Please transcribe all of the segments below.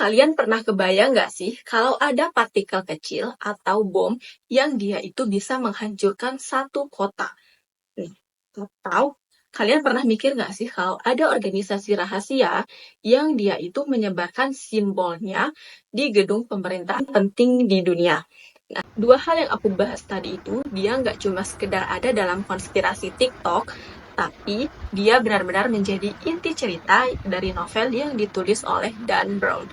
Kalian pernah kebayang nggak sih kalau ada partikel kecil atau bom yang dia itu bisa menghancurkan satu kota? Nih, atau kalian pernah mikir nggak sih kalau ada organisasi rahasia yang dia itu menyebarkan simbolnya di gedung pemerintahan penting di dunia? Nah, dua hal yang aku bahas tadi itu, dia nggak cuma sekedar ada dalam konspirasi TikTok, tapi dia benar-benar menjadi inti cerita dari novel yang ditulis oleh Dan Brown.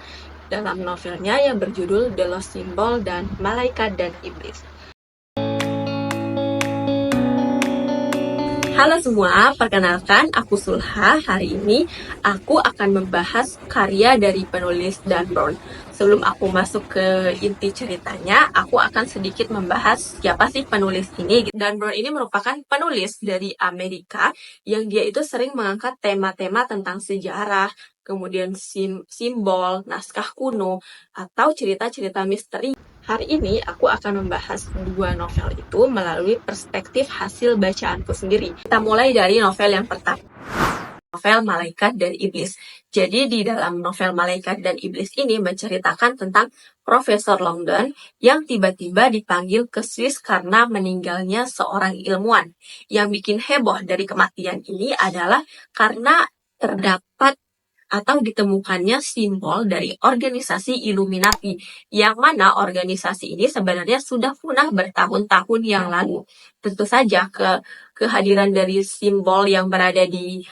Dalam novelnya yang berjudul The Lost Symbol dan Malaikat dan Iblis. Halo semua, perkenalkan aku Sulha. Hari ini aku akan membahas karya dari penulis Dan Brown. Sebelum aku masuk ke inti ceritanya, aku akan sedikit membahas siapa sih penulis ini. Dan Brown ini merupakan penulis dari Amerika yang dia itu sering mengangkat tema-tema tentang sejarah, kemudian simbol, naskah kuno, atau cerita-cerita misteri. Hari ini aku akan membahas dua novel itu melalui perspektif hasil bacaanku sendiri. Kita mulai dari novel yang pertama, novel Malaikat dan Iblis. Jadi di dalam novel Malaikat dan Iblis ini menceritakan tentang Profesor Longdon yang tiba-tiba dipanggil ke Swiss karena meninggalnya seorang ilmuwan. Yang bikin heboh dari kematian ini adalah karena terdapat atau ditemukannya simbol dari organisasi Illuminati, yang mana organisasi ini sebenarnya sudah punah bertahun-tahun yang lalu. Tentu saja kehadiran dari simbol yang berada di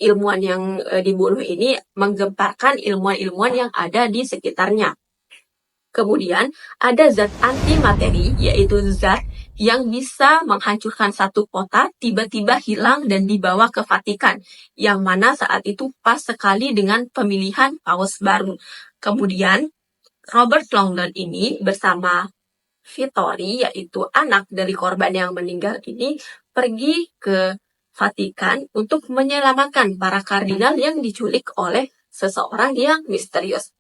ilmuwan yang dibunuh ini menggemparkan ilmuwan-ilmuwan yang ada di sekitarnya. Kemudian ada zat antimateri, yaitu zat yang bisa menghancurkan satu kota, tiba-tiba hilang dan dibawa ke Vatikan, yang mana saat itu pas sekali dengan pemilihan paus baru. Kemudian Robert Longdon ini bersama Vittori, yaitu anak dari korban yang meninggal ini, pergi ke Vatikan untuk menyelamatkan para kardinal yang diculik oleh seseorang yang misterius.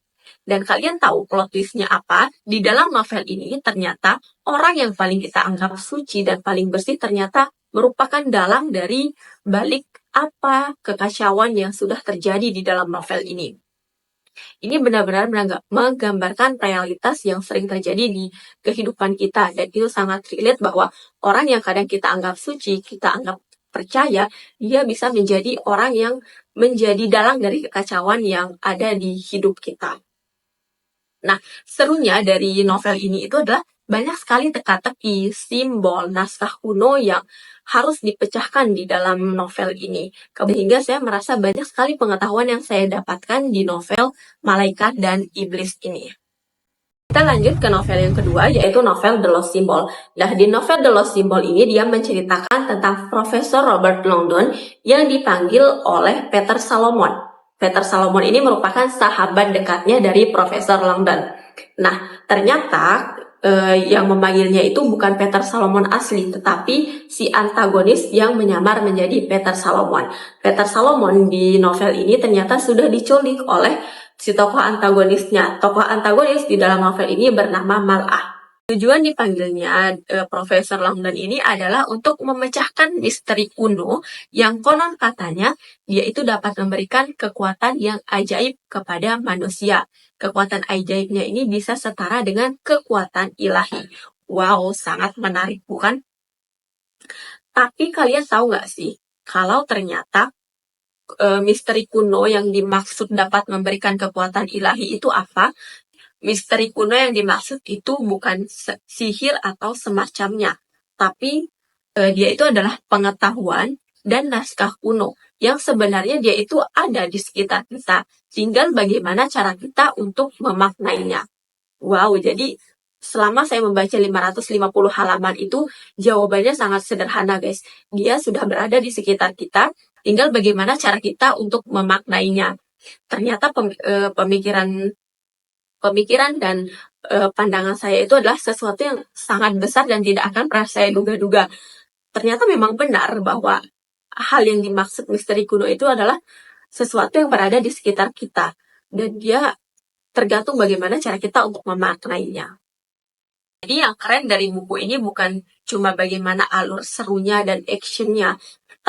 Dan kalian tahu plot twist-nya apa? Di dalam novel ini ternyata orang yang paling kita anggap suci dan paling bersih ternyata merupakan dalang dari balik apa kekacauan yang sudah terjadi di dalam novel ini. Ini benar-benar menggambarkan realitas yang sering terjadi di kehidupan kita, dan itu sangat relate bahwa orang yang kadang kita anggap suci, kita anggap percaya, dia bisa menjadi orang yang menjadi dalang dari kekacauan yang ada di hidup kita. Nah, serunya dari novel ini itu adalah banyak sekali teka-teki, simbol, naskah kuno yang harus dipecahkan di dalam novel ini. Sehingga saya merasa banyak sekali pengetahuan yang saya dapatkan di novel Malaikat dan Iblis ini. Kita lanjut ke novel yang kedua, yaitu novel The Lost Symbol. Nah, di novel The Lost Symbol ini dia menceritakan tentang Profesor Robert Longdon yang dipanggil oleh Peter Salomon. Peter Salomon ini merupakan sahabat dekatnya dari Profesor Longdon. Nah, ternyata yang memanggilnya itu bukan Peter Salomon asli, tetapi si antagonis yang menyamar menjadi Peter Salomon. Peter Salomon di novel ini ternyata sudah diculik oleh si tokoh antagonisnya. Tokoh antagonis di dalam novel ini bernama Mal'ah. Tujuan dipanggilnya Profesor Longdon ini adalah untuk memecahkan misteri kuno yang konon katanya dia itu dapat memberikan kekuatan yang ajaib kepada manusia. Kekuatan ajaibnya ini bisa setara dengan kekuatan ilahi. Wow, sangat menarik bukan? Tapi kalian tahu nggak sih, kalau ternyata misteri kuno yang dimaksud dapat memberikan kekuatan ilahi itu apa? Misteri kuno yang dimaksud itu bukan sihir atau semacamnya, tapi dia itu adalah pengetahuan dan naskah kuno yang sebenarnya dia itu ada di sekitar kita. Tinggal bagaimana cara kita untuk memaknainya. Wow, jadi selama saya membaca 550 halaman itu, jawabannya sangat sederhana guys. Dia sudah berada di sekitar kita, tinggal bagaimana cara kita untuk memaknainya. Ternyata pemikiran dan pandangan saya itu adalah sesuatu yang sangat besar dan tidak akan pernah saya duga-duga. Ternyata memang benar bahwa hal yang dimaksud misteri kuno itu adalah sesuatu yang berada di sekitar kita. Dan dia tergantung bagaimana cara kita untuk memaknainya. Jadi yang keren dari buku ini bukan cuma bagaimana alur serunya dan actionnya,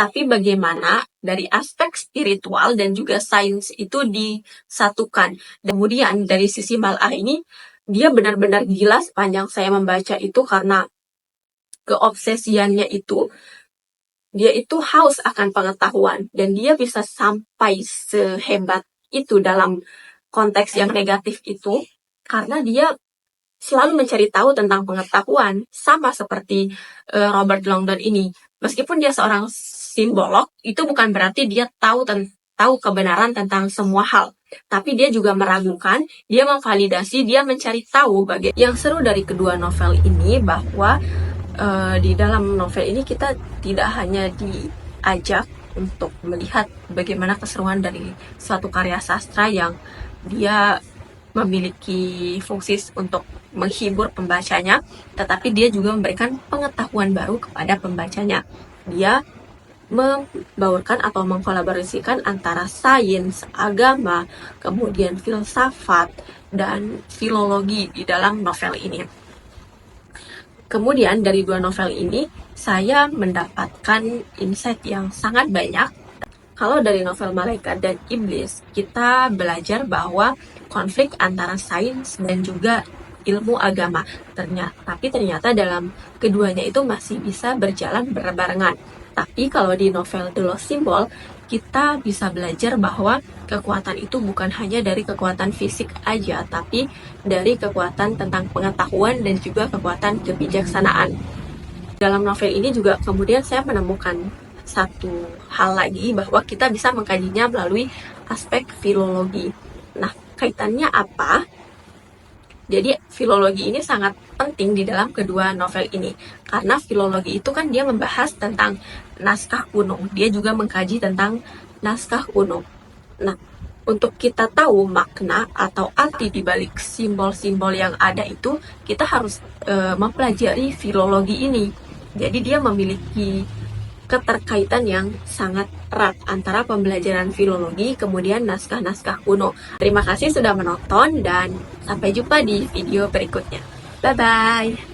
tapi bagaimana dari aspek spiritual dan juga sains itu disatukan. Kemudian dari sisi Mal'ah ini, dia benar-benar gila sepanjang saya membaca itu karena keobsesiannya itu, dia itu haus akan pengetahuan dan dia bisa sampai sehebat itu dalam konteks yang negatif itu karena dia selalu mencari tahu tentang pengetahuan, sama seperti Robert Langdon ini. Meskipun dia seorang simbolog, itu bukan berarti dia tahu kebenaran tentang semua hal. Tapi dia juga meragukan, dia memvalidasi, dia mencari tahu. Yang seru dari kedua novel ini bahwa di dalam novel ini kita tidak hanya diajak untuk melihat bagaimana keseruan dari suatu karya sastra yang dia memiliki fungsi untuk menghibur pembacanya, tetapi dia juga memberikan pengetahuan baru kepada pembacanya. Dia membaurkan atau mengkolaborasikan antara sains, agama, kemudian filsafat, dan filologi di dalam novel ini. Kemudian dari dua novel ini, saya mendapatkan insight yang sangat banyak. Kalau dari novel Malaikat dan Iblis, kita belajar bahwa konflik antara sains dan juga ilmu agama. Tapi ternyata dalam keduanya itu masih bisa berjalan berbarengan. Tapi kalau di novel The Lost Symbol, kita bisa belajar bahwa kekuatan itu bukan hanya dari kekuatan fisik aja, tapi dari kekuatan tentang pengetahuan dan juga kekuatan kebijaksanaan. Dalam novel ini juga kemudian saya menemukan satu hal lagi bahwa kita bisa mengkajinya melalui aspek filologi. Nah, kaitannya apa? Jadi filologi ini sangat penting di dalam kedua novel ini. Karena filologi itu kan dia membahas tentang naskah kuno. Dia juga mengkaji tentang naskah kuno. Nah, untuk kita tahu makna atau arti di balik simbol-simbol yang ada itu, kita harus mempelajari filologi ini. Jadi dia memiliki keterkaitan yang sangat erat antara pembelajaran filologi kemudian naskah-naskah kuno. Terima kasih sudah menonton dan sampai jumpa di video berikutnya. Bye-bye!